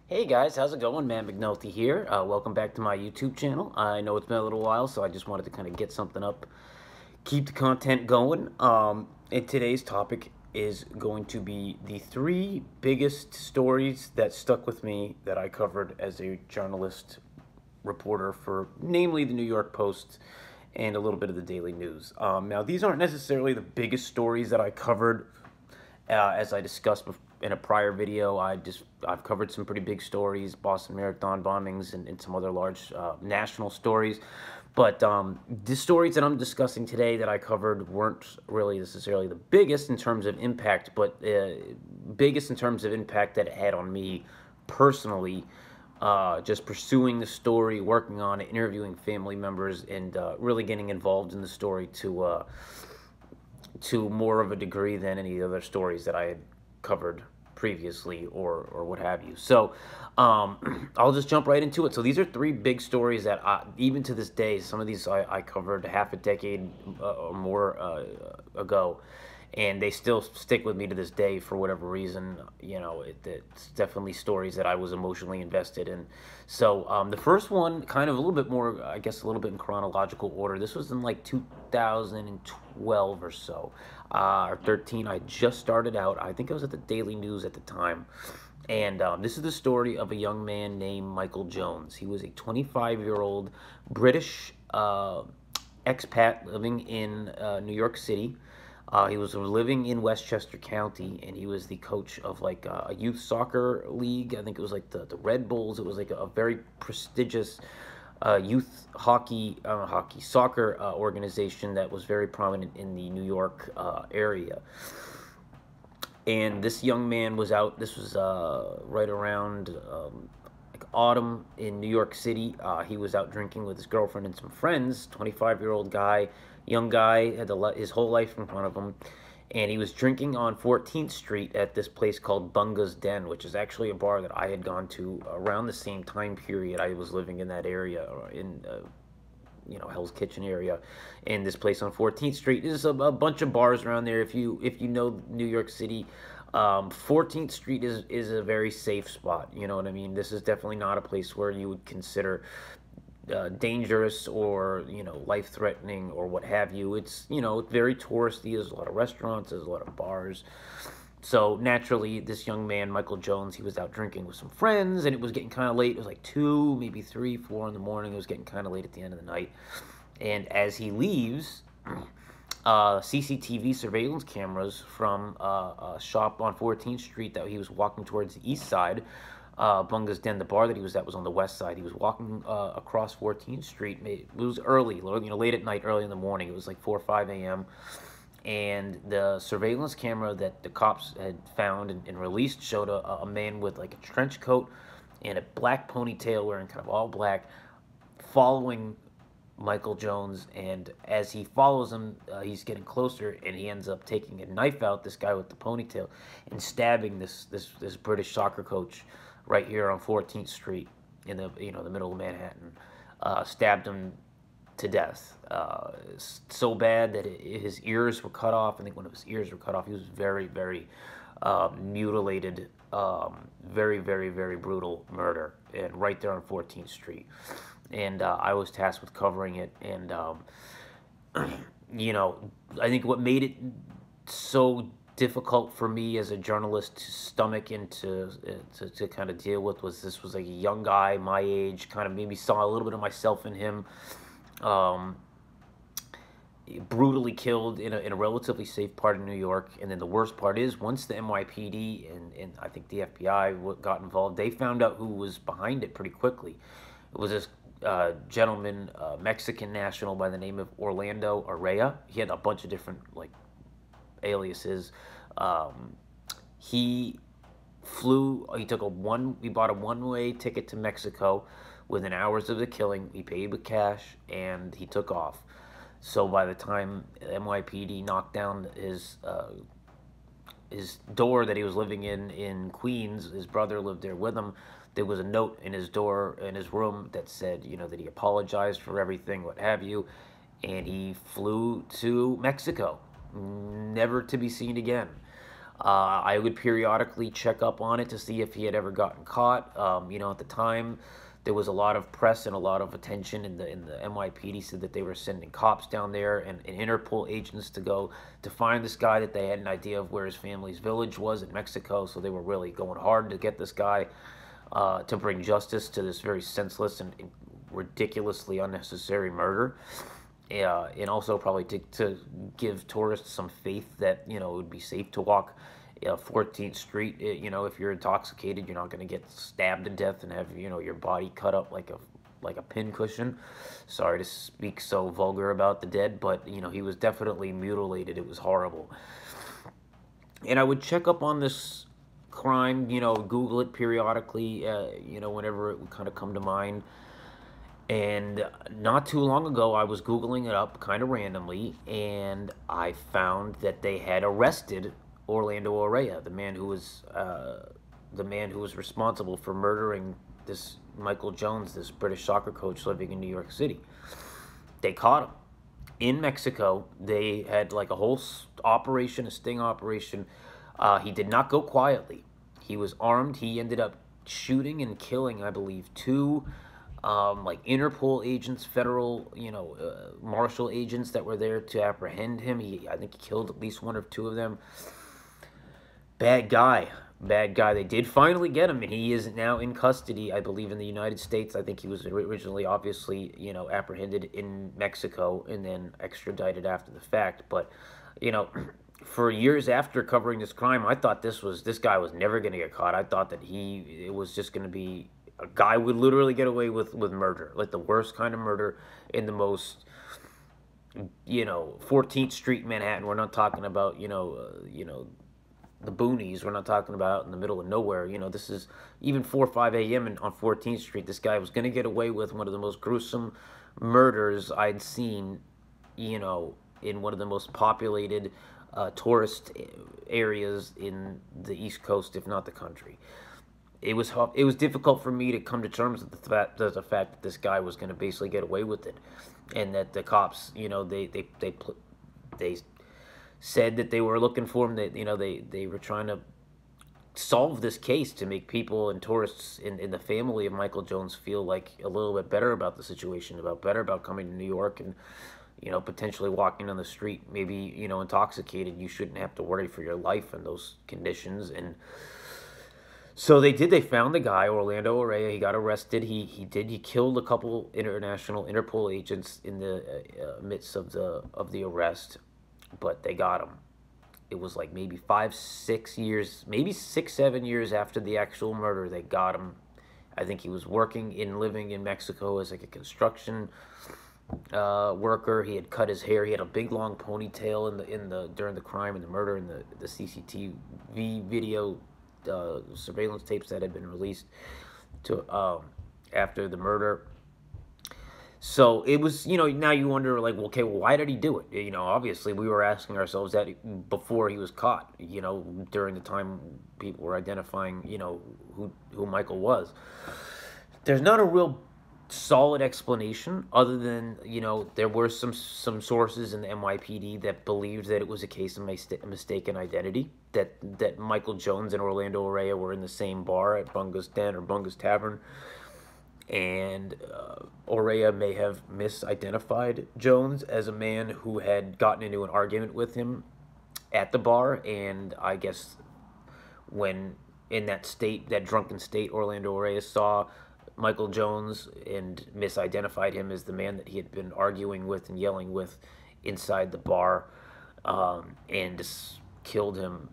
Hey guys, how's it going? Man McNulty here. Welcome back to my YouTube channel. I know it's been a little while, so I just wanted to kind of get something up, keep the content going. And today's topic is going to be the three biggest stories that stuck with me that I covered as a journalist reporter for namely the New York Post and a little bit of the Daily News. Now, these aren't necessarily the biggest stories that I covered as I discussed in a prior video. I've covered some pretty big stories, Boston Marathon bombings, and some other large national stories. But the stories that I'm discussing today that I covered weren't really necessarily the biggest in terms of impact, but biggest in terms of impact that it had on me personally. Just pursuing the story, working on it, interviewing family members, and really getting involved in the story to more of a degree than any other stories that I had covered previously or what have you. So I'll just jump right into it. So these are three big stories that even to this day, some of these I covered half a decade or more ago, and they still stick with me to this day for whatever reason. You know, it's definitely stories that I was emotionally invested in. So the first one, kind of a little bit more, I guess, a little bit in chronological order. This was in like 2012 or so, or 13. I just started out. I think I was at the Daily News at the time. And this is the story of a young man named Michael Jones. He was a 25-year-old British expat living in New York City. He was living in Westchester County, and he was the coach of like a youth soccer league. I think it was like the Red Bulls. It was like a very prestigious youth soccer organization that was very prominent in the New York area. And this young man was out. This was right around like autumn in New York City. He was out drinking with his girlfriend and some friends. 25-year-old guy, young guy, had his whole life in front of him. And he was drinking on 14th Street at this place called Bunga's Den, which is actually a bar that I had gone to around the same time period I was living in that area, in Hell's Kitchen area. And this place on 14th Street, there's a bunch of bars around there. If you know New York City, 14th Street is a very safe spot. You know what I mean? This is definitely not a place where you would consider dangerous or life-threatening or what have you. It's very touristy. There's a lot of restaurants, there's a lot of bars. So naturally, this young man, Michael Jones, he was out drinking with some friends, and it was getting kind of late. It was like 2, maybe 3, 4 in the morning. It was getting kind of late at the end of the night. And as he leaves, CCTV surveillance cameras from a shop on 14th Street that he was walking towards the east side, Bunga's Den, the bar that he was at, was on the west side. He was walking across 14th Street. It was early, late at night, early in the morning. It was like 4 or 5 a.m., and the surveillance camera that the cops had found and released showed a man with like a trench coat and a black ponytail, wearing kind of all black, following Michael Jones. And as he follows him, he's getting closer, and he ends up taking a knife out, this guy with the ponytail, and stabbing this British soccer coach right here on 14th Street in the the middle of Manhattan. Stabbed him to death. So bad that his ears were cut off. I think one of his ears were cut off. He was very, very mutilated. Very, very, very brutal murder, and right there on 14th Street. And I was tasked with covering it. And I think what made it so difficult for me as a journalist to stomach and to kind of deal with was this was like a young guy my age, kind of maybe saw a little bit of myself in him. Brutally killed in a relatively safe part of New York. And then the worst part is, once the NYPD and I think the FBI got involved, they found out who was behind it pretty quickly. It was this gentleman, Mexican national by the name of Orlando Araya. He had a bunch of different like aliases. He bought a one-way ticket to Mexico within hours of the killing. He paid with cash, and he took off. So by the time NYPD knocked down his door that he was living in Queens, his brother lived there with him. There was a note in his door, in his room, that said, that he apologized for everything, what have you, and he flew to Mexico, never to be seen again. I would periodically check up on it to see if he had ever gotten caught. At the time, there was a lot of press and a lot of attention in the NYPD said that they were sending cops down there and Interpol agents to go to find this guy, that they had an idea of where his family's village was in Mexico, so they were really going hard to get this guy to bring justice to this very senseless and ridiculously unnecessary murder. And also probably to give tourists some faith that, it would be safe to walk 14th Street. If you're intoxicated, you're not going to get stabbed to death and have, your body cut up like a pin cushion. Sorry to speak so vulgar about the dead, but, he was definitely mutilated. It was horrible. And I would check up on this crime, Google it periodically, whenever it would kind of come to mind. And not too long ago, I was Googling it up kind of randomly, and I found that they had arrested Orlando Orea, the man who was responsible for murdering this Michael Jones, this British soccer coach living in New York City. They caught him in Mexico. They had like a whole operation, a sting operation. He did not go quietly. He was armed. He ended up shooting and killing, I believe, two Interpol agents, federal, marshal agents that were there to apprehend him. I think he killed at least one or two of them. Bad guy. They did finally get him, and he is now in custody, I believe, in the United States. I think he was originally, obviously, apprehended in Mexico and then extradited after the fact. But, for years after covering this crime, I thought this guy was never going to get caught. I thought that it was just going to be a guy would literally get away with murder, like the worst kind of murder in the most, 14th Street, Manhattan. We're not talking about, the boonies. We're not talking about in the middle of nowhere. This is even 4 or 5 a.m. on 14th Street. This guy was going to get away with one of the most gruesome murders I'd seen, in one of the most populated tourist areas in the East Coast, if not the country. It was difficult for me to come to terms with the fact that this guy was going to basically get away with it, and that the cops, they said that they were looking for him. That they were trying to solve this case to make people and tourists in the family of Michael Jones feel like a little bit better about the situation, better about coming to New York and potentially walking on the street, maybe intoxicated. You shouldn't have to worry for your life in those conditions. And so they did. They found the guy, Orlando Orea. He got arrested. He killed a couple international Interpol agents in the midst of the arrest, but they got him. It was like maybe 5, 6 years, maybe 6, 7 years after the actual murder. They got him. I think he was living in Mexico as like a construction worker. He had cut his hair. He had a big long ponytail during the crime and the murder, and the CCTV video. Surveillance tapes that had been released to after the murder. So it was, now you wonder, like, well, okay, well, why did he do it? Obviously we were asking ourselves that before he was caught, during the time people were identifying, who Michael was. There's not a real solid explanation other than, there were some sources in the NYPD that believed that it was a case of mistaken identity, that Michael Jones and Orlando Orea were in the same bar at Bunga's Den or Bunga's Tavern, and Orea may have misidentified Jones as a man who had gotten into an argument with him at the bar, and I guess when in that drunken state, Orlando Orea saw Michael Jones and misidentified him as the man that he had been arguing with and yelling with inside the bar, and just killed him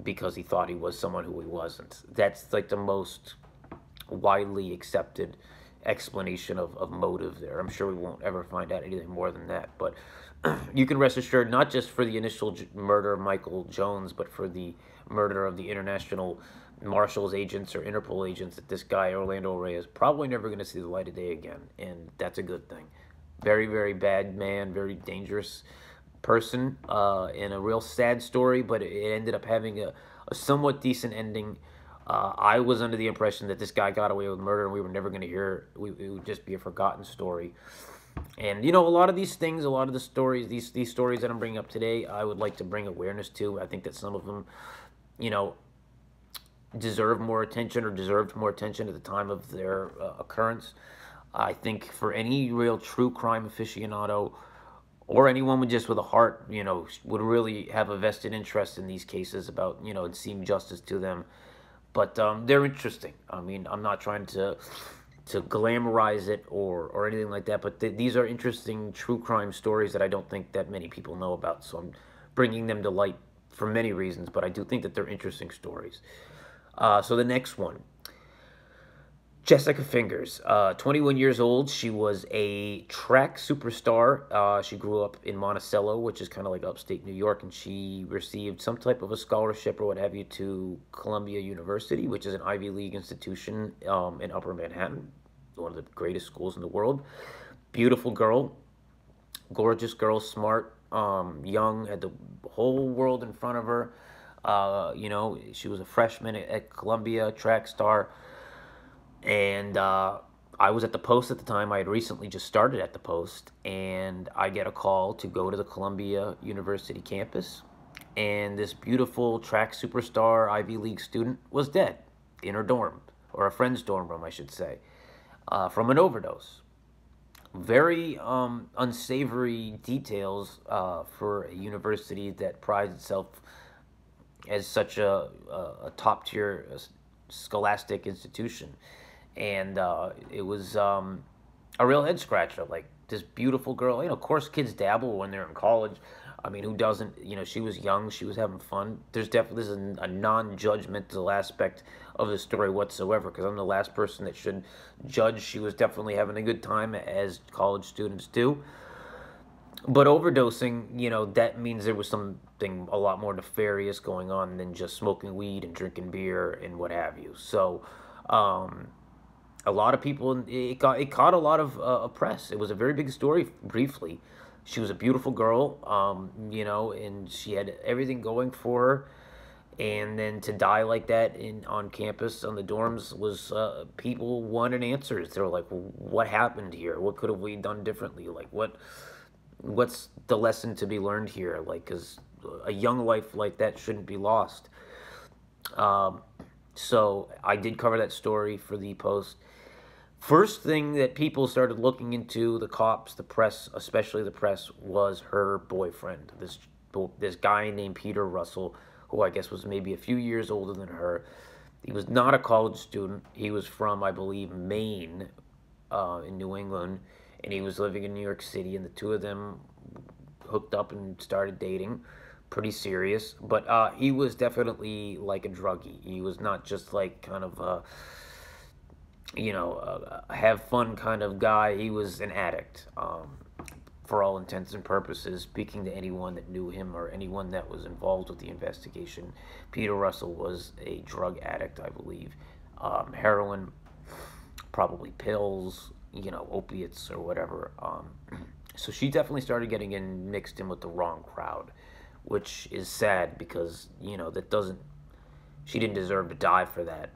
because he thought he was someone who he wasn't. That's like the most widely accepted explanation of motive there. I'm sure we won't ever find out anything more than that, but you can rest assured, not just for the initial murder of Michael Jones, but for the murder of the international marshals agents or Interpol agents, that this guy, Orlando Orea, is probably never going to see the light of day again, and that's a good thing. Very, very bad man, very dangerous person, and a real sad story, but it ended up having a somewhat decent ending. I was under the impression that this guy got away with murder and we were never going to hear it. It would just be a forgotten story. And you know, a lot of these things, a lot of the stories, these stories that I'm bringing up today, I would like to bring awareness to. I think that some of them, you know, deserve more attention or deserved more attention at the time of their occurrence. I think for any real true crime aficionado or anyone with just with a heart, you know, would really have a vested interest in these cases about, you know, and seeing justice to them. But they're interesting. I mean, I'm not trying to glamorize it or anything like that, but these are interesting true crime stories that I don't think that many people know about. So I'm bringing them to light for many reasons, but I do think that they're interesting stories. So the next one, Jessica Fingers, 21 years old. She was a track superstar. She grew up in Monticello, which is kind of like upstate New York, and she received some type of a scholarship or what have you to Columbia University, which is an Ivy League institution in Upper Manhattan, one of the greatest schools in the world. Beautiful girl, gorgeous girl, smart, young, had the whole world in front of her. You know, she was a freshman at Columbia, track star. And I was at the Post at the time. I had recently just started at the Post, and I get a call to go to the Columbia University campus. And this beautiful track superstar Ivy League student was dead in her dorm, or a friend's dorm room, I should say, from an overdose. Very unsavory details for a university that prides itself as such a top tier scholastic institution. And it was a real head scratcher. Like this beautiful girl, you know, of course kids dabble when they're in college. I mean, who doesn't? You know, she was young, she was having fun. There's definitely this is a non-judgmental aspect of the story whatsoever, because I'm the last person that should judge. She was definitely having a good time, as college students do. But overdosing, you know, that means there was something a lot more nefarious going on than just smoking weed and drinking beer and what have you. So, a lot of people, it caught a lot of press. It was a very big story briefly. She was a beautiful girl, you know, and she had everything going for her. And then to die like that on campus on the dorms was people wanted answers. They were like, well, "What happened here? What could have we done differently? Like, what's the lesson to be learned here? Like, because a young life like that shouldn't be lost." So I did cover that story for the Post. First thing that people started looking into, the cops, the press, especially the press, was her boyfriend. This guy named Peter Russell, who I guess was maybe a few years older than her. He was not a college student. He was from, I believe, Maine, in New England, and he was living in New York City, and the two of them hooked up and started dating. Pretty serious, but he was definitely like a druggie. He was not just like kind of you know, a have fun kind of guy. He was an addict, for all intents and purposes. Speaking to anyone that knew him or anyone that was involved with the investigation, Peter Russell was a drug addict, I believe. Heroin, probably pills, you know, opiates or whatever. So she definitely started getting mixed in with the wrong crowd, which is sad because, you know, she didn't deserve to die for that.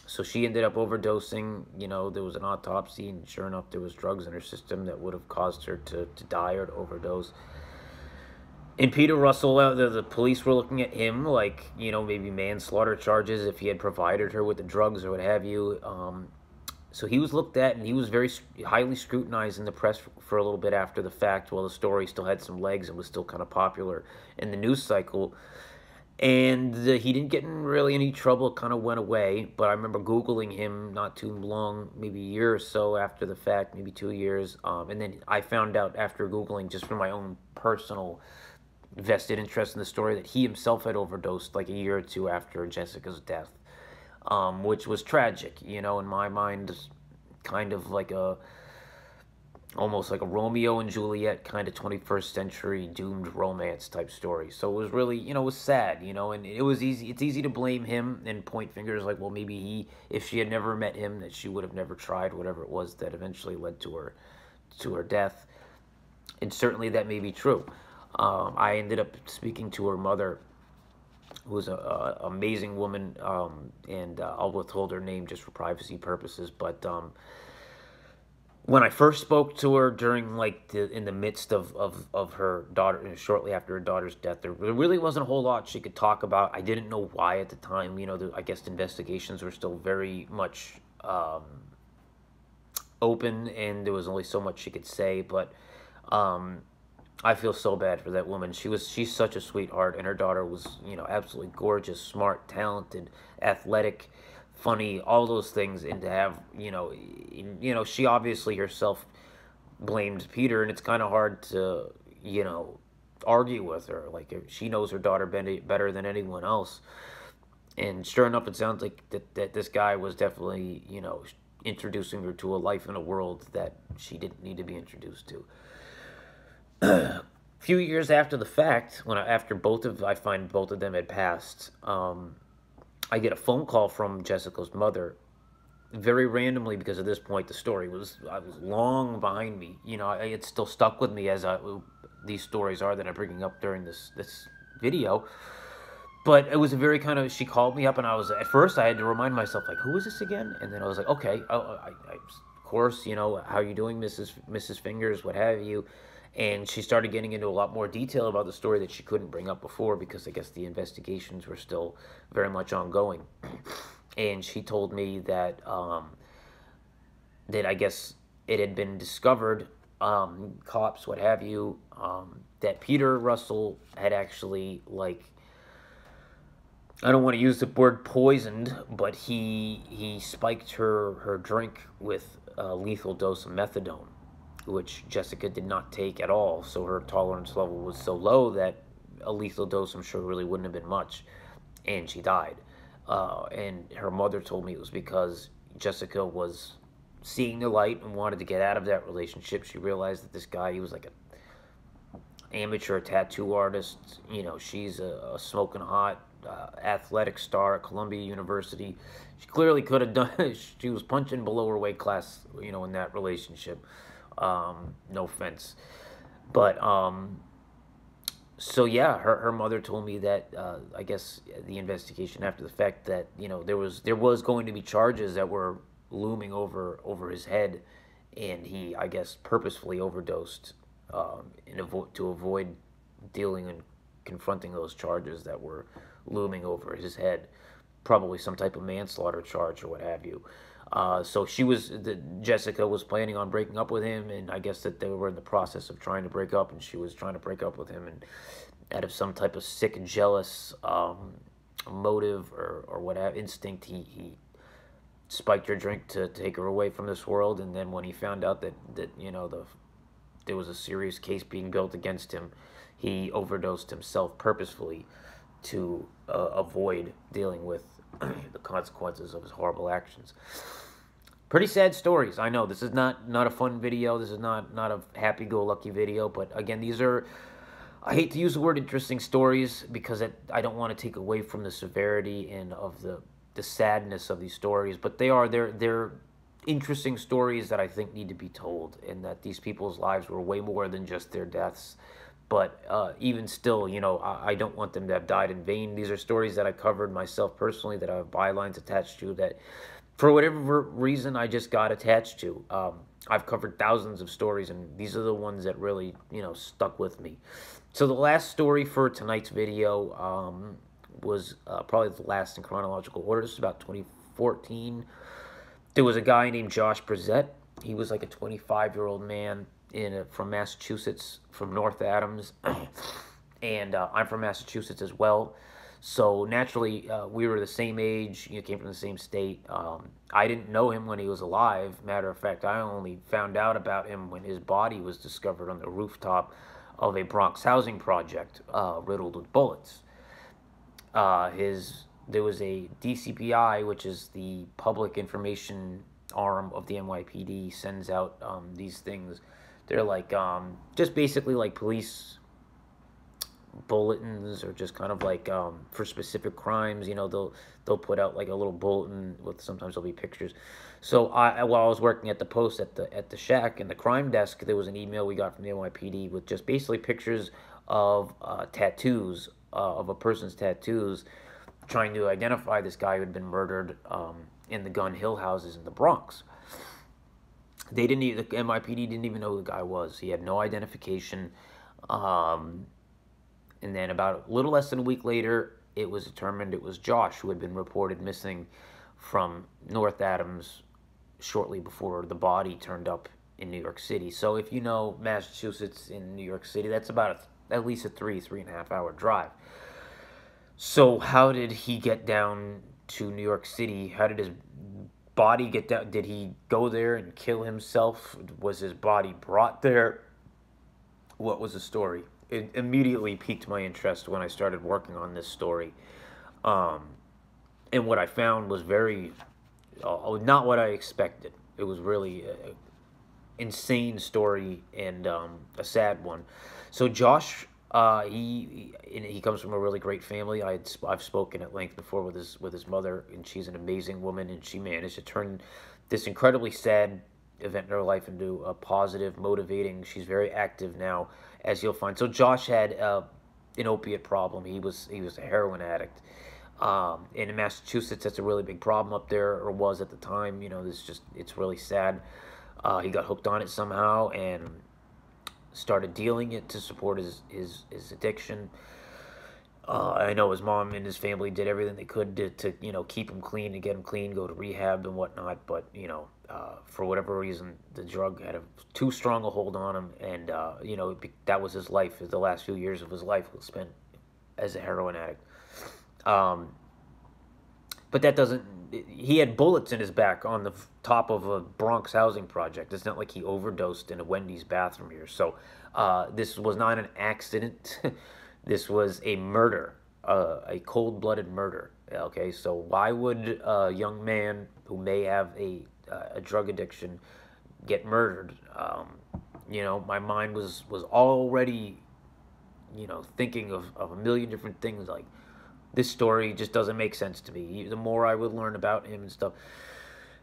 So she ended up overdosing. You know, there was an autopsy, and sure enough, there was drugs in her system that would have caused her to die or to overdose. And Peter Russell, the police were looking at him like, you know, maybe manslaughter charges if he had provided her with the drugs or what have you. So he was looked at, and he was very highly scrutinized in the press for a little bit after the fact, while the story still had some legs and was still kind of popular in the news cycle. And he didn't get in really any trouble. It kind of went away. But I remember Googling him not too long, maybe a year or so after the fact, maybe 2 years. And then I found out after Googling, just from my own personal vested interest in the story, that he himself had overdosed like a year or two after Jessica's death, which was tragic, you know, in my mind, kind of like almost like a Romeo and Juliet kind of 21st century doomed romance type story. So it was really, you know, it was sad, you know, and it's easy to blame him and point fingers like, well, maybe if she had never met him, that she would have never tried whatever it was that eventually led to her death. And certainly that may be true. I ended up speaking to her mother, who was an amazing woman, and I'll withhold her name just for privacy purposes, but when I first spoke to her during like in the midst of her daughter, shortly after her daughter's death, there really wasn't a whole lot she could talk about. I didn't know why at the time. I guess the investigations were still very much open, and there was only so much she could say. But um, I feel so bad for that woman. She's such a sweetheart, and her daughter was, absolutely gorgeous, smart, talented, athletic, funny, all those things. And to have, she obviously herself blamed Peter, and it's kind of hard to, argue with her. Like, she knows her daughter better than anyone else. And sure enough, it sounds like that this guy was definitely, introducing her to a life in a world that she didn't need to be introduced to. A few years after the fact, I find both of them had passed, I get a phone call from Jessica's mother, very randomly, because at this point I was long behind me. It's still stuck with me these stories are that I'm bringing up during this video. But it was a very kind of, she called me up, and at first I had to remind myself, like, who is this again? And then I was like, okay, of course, how are you doing, Mrs. Fingers, what have you? And she started getting into a lot more detail about the story that she couldn't bring up before, because I guess the investigations were still very much ongoing. And she told me that I guess it had been discovered, cops, what have you, that Peter Russell had actually, like, I don't want to use the word poisoned, but he spiked her drink with a lethal dose of methadone, which Jessica did not take at all. So her tolerance level was so low that a lethal dose, I'm sure, really wouldn't have been much, and she died. And her mother told me it was because Jessica was seeing the light and wanted to get out of that relationship. She realized that this guy, he was like an amateur tattoo artist. She's a smoking hot athletic star at Columbia University. She clearly could have done. She was punching below her weight class, in that relationship. No offense, but so yeah, her mother told me that I guess the investigation after the fact, that there was going to be charges that were looming over his head, and he, I guess, purposefully overdosed to avoid dealing and confronting those charges that were looming over his head, probably some type of manslaughter charge or what have you. So Jessica was planning on breaking up with him, and I guess that they were in the process of trying to break up, and she was trying to break up with him, and out of some type of sick, jealous motive or whatever instinct, he spiked her drink to take her away from this world. And then when he found out that there was a serious case being built against him, he overdosed himself purposefully to avoid dealing with the consequences of his horrible actions. Pretty sad stories. I know this is not a fun video. This is not a happy-go-lucky video. But again, these are, I hate to use the word interesting stories, because I don't want to take away from the severity and of the sadness of these stories. But they're interesting stories that I think need to be told, and that these people's lives were way more than just their deaths. But even still, I don't want them to have died in vain. These are stories that I covered myself personally, that I have bylines attached to, that for whatever reason I just got attached to. I've covered thousands of stories, and these are the ones that really, stuck with me. So the last story for tonight's video was probably the last in chronological order. This is about 2014. There was a guy named Josh Bressette. He was like a 25-year-old man from Massachusetts, from North Adams, and I'm from Massachusetts as well. So naturally, we were the same age. Came from the same state. I didn't know him when he was alive. Matter of fact, I only found out about him when his body was discovered on the rooftop of a Bronx housing project, riddled with bullets. There was a DCPI, which is the public information arm of the NYPD, sends out these things. They're like just basically like police bulletins, or just kind of like for specific crimes. They'll put out like a little bulletin with, sometimes there'll be pictures. So while I was working at the post at the shack in the crime desk, there was an email we got from the NYPD with just basically pictures of tattoos, of a person's tattoos, trying to identify this guy who had been murdered in the Gun Hill houses in the Bronx. They didn't even, the NYPD didn't even know who the guy was. He had no identification. Um, and then about a little less than a week later, it was determined it was Josh who had been reported missing from North Adams shortly before the body turned up in New York City. So if you know Massachusetts in New York City, that's about at least a 3.5 hour drive. So how did he get down to New York City? How did his body get down? Did he go there and kill himself? Was his body brought there? What was the story? It immediately piqued my interest when I started working on this story. Um, and what I found was very, not what I expected. It was really an insane story and a sad one. So Josh, he comes from a really great family. I've spoken at length before with his mother, and she's an amazing woman, and she managed to turn this incredibly sad event in her life into a positive, motivating. She's very active now, as you'll find. So Josh had an opiate problem. He was a heroin addict. And in Massachusetts, that's a really big problem up there, or was at the time. You know, it's really sad. He got hooked on it somehow and started dealing it to support his addiction. I know his mom and his family did everything they could to keep him clean, to get him clean, go to rehab and whatnot. But for whatever reason, the drug had too strong a hold on him, and that was his life. The last few years of his life was spent as a heroin addict. But that doesn't. He had bullets in his back on the top of a Bronx housing project. It's not like he overdosed in a Wendy's bathroom here. So this was not an accident. This was a murder, a cold-blooded murder. Okay, so why would a young man who may have a drug addiction get murdered? My mind was already, thinking of a million different things. Like, this story just doesn't make sense to me. The more I would learn about him and stuff.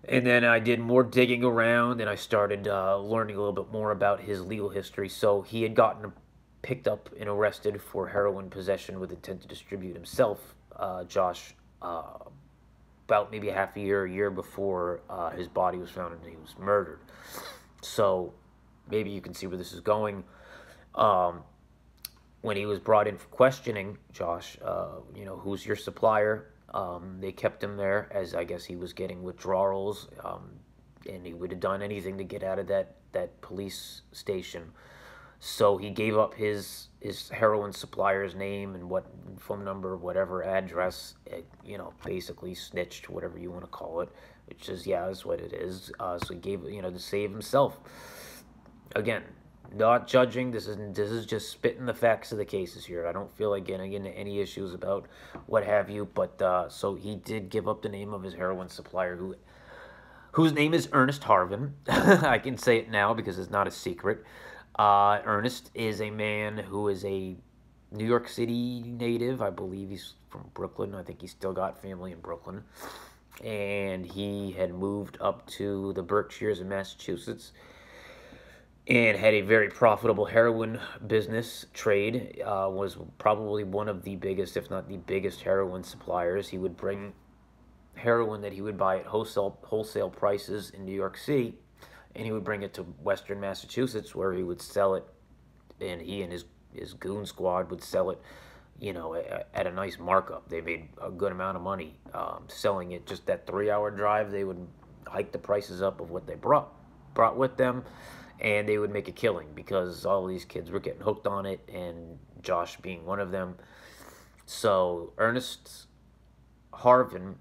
And then I did more digging around, and I started learning a little bit more about his legal history. So he had gotten picked up and arrested for heroin possession with intent to distribute himself, Josh, about maybe a year before his body was found and he was murdered. So maybe you can see where this is going. When he was brought in for questioning, Josh, who's your supplier? They kept him there, as I guess he was getting withdrawals, and he would have done anything to get out of that police station. So he gave up his heroin supplier's name and what phone number, whatever address, basically snitched, whatever you want to call it, which is, that's what it is. So he gave, to save himself. Again, not judging. This is just spitting the facts of the cases here. I don't feel like getting into any issues about what have you. But so he did give up the name of his heroin supplier, whose name is Ernest Harvin. I can say it now because it's not a secret. Ernest is a man who is a New York City native. I believe he's from Brooklyn. I think he's still got family in Brooklyn. And he had moved up to the Berkshires in Massachusetts and had a very profitable heroin business trade, was probably one of the biggest, if not the biggest, heroin suppliers. He would bring heroin that he would buy at wholesale prices in New York City, and he would bring it to Western Massachusetts, where he would sell it, and he and his goon squad would sell it, at a nice markup. They made a good amount of money selling it. Just that 3-hour drive, they would hike the prices up of what they brought with them, and they would make a killing because all these kids were getting hooked on it, and Josh being one of them. So Ernest Harvin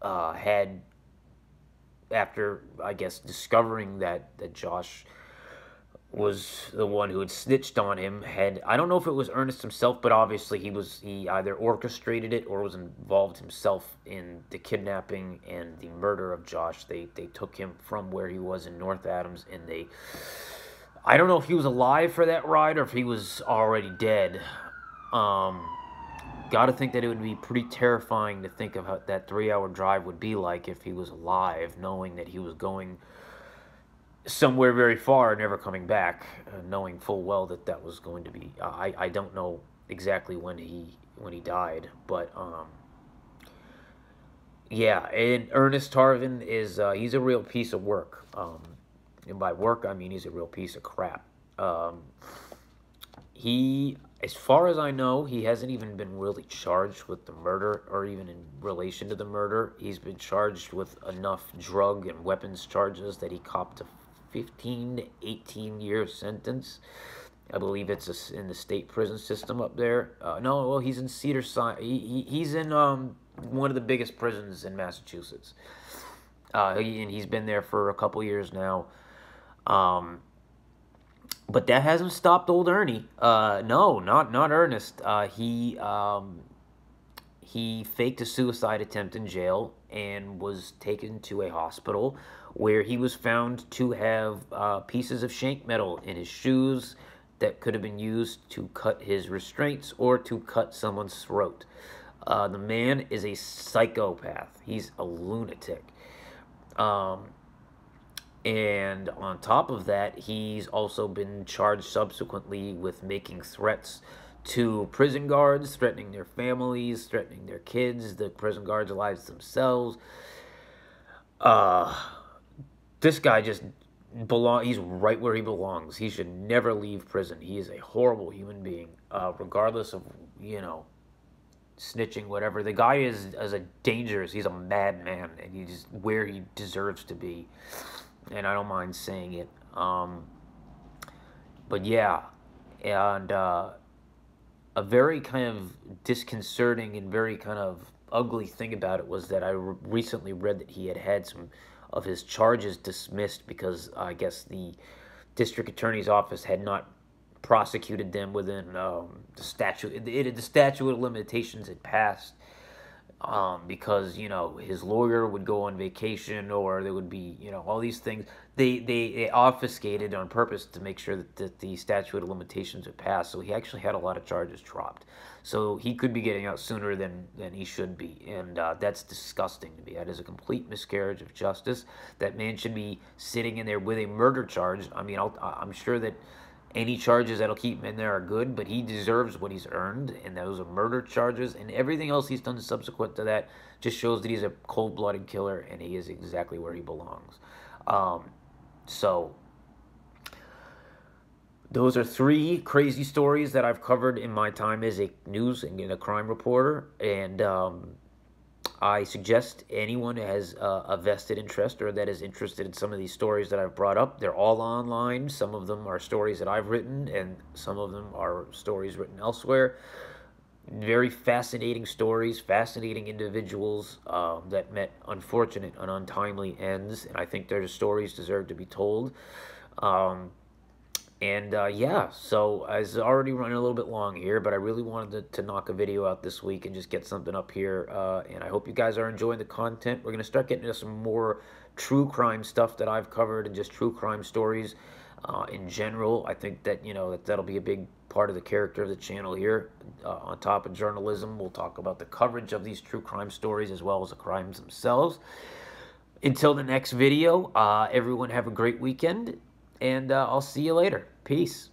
had, after, I guess, discovering that Josh was the one who had snitched on him, I don't know if it was Ernest himself, but obviously he either orchestrated it or was involved himself in the kidnapping and the murder of Josh. They took him from where he was in North Adams, and I don't know if he was alive for that ride or if he was already dead. Got to think that it would be pretty terrifying to think of how that 3-hour drive would be like if he was alive, knowing that he was going somewhere very far and never coming back, knowing full well that was going to be. I don't know exactly when he died, but and Ernest Harvin is he's a real piece of work. And by work, I mean he's a real piece of crap. As far as I know, he hasn't even been really charged with the murder or even in relation to the murder. He's been charged with enough drug and weapons charges that he copped a 15 to 18 year sentence. I believe it's in the state prison system up there. No, well, he's in Cedar Sinai. He's in one of the biggest prisons in Massachusetts. And he's been there for a couple years now. But that hasn't stopped old Ernie. No, not Ernest. He faked a suicide attempt in jail and was taken to a hospital where he was found to have pieces of shank metal in his shoes that could have been used to cut his restraints or to cut someone's throat. The man is a psychopath. He's a lunatic. And on top of that, he's also been charged subsequently with making threats to prison guards, threatening their families, threatening their kids, the prison guards' lives themselves. This guy just he's right where he belongs. He should never leave prison. He is a horrible human being, regardless of, snitching, whatever. The guy is a dangerous, he's a madman, and he's where he deserves to be. And I don't mind saying it. But yeah, and a very kind of disconcerting and very kind of ugly thing about it was that I recently read that he had some of his charges dismissed because I guess the district attorney's office had not prosecuted them within the statute. The statute of limitations had passed. Because his lawyer would go on vacation, or there would be all these things. They obfuscated on purpose to make sure that the statute of limitations would pass. So he actually had a lot of charges dropped. So he could be getting out sooner than he should be, and that's disgusting to me. That is a complete miscarriage of justice. That man should be sitting in there with a murder charge. I mean, I'm sure that any charges that'll keep him in there are good, but he deserves what he's earned, and those are murder charges, and everything else he's done subsequent to that just shows that he's a cold-blooded killer, and he is exactly where he belongs. So those are 3 crazy stories that I've covered in my time as a news and a crime reporter, and I suggest anyone who has a vested interest or that is interested in some of these stories that I've brought up. They're all online. Some of them are stories that I've written, and some of them are stories written elsewhere. Very fascinating stories, fascinating individuals that met unfortunate and untimely ends, and I think their stories deserve to be told. Yeah, so I was already running a little bit long here, but I really wanted to knock a video out this week and just get something up here, and I hope you guys are enjoying the content. We're going to start getting into some more true crime stuff that I've covered and just true crime stories in general. I think that, that'll be a big part of the character of the channel here. On top of journalism, we'll talk about the coverage of these true crime stories as well as the crimes themselves. Until the next video, everyone have a great weekend. And I'll see you later. Peace.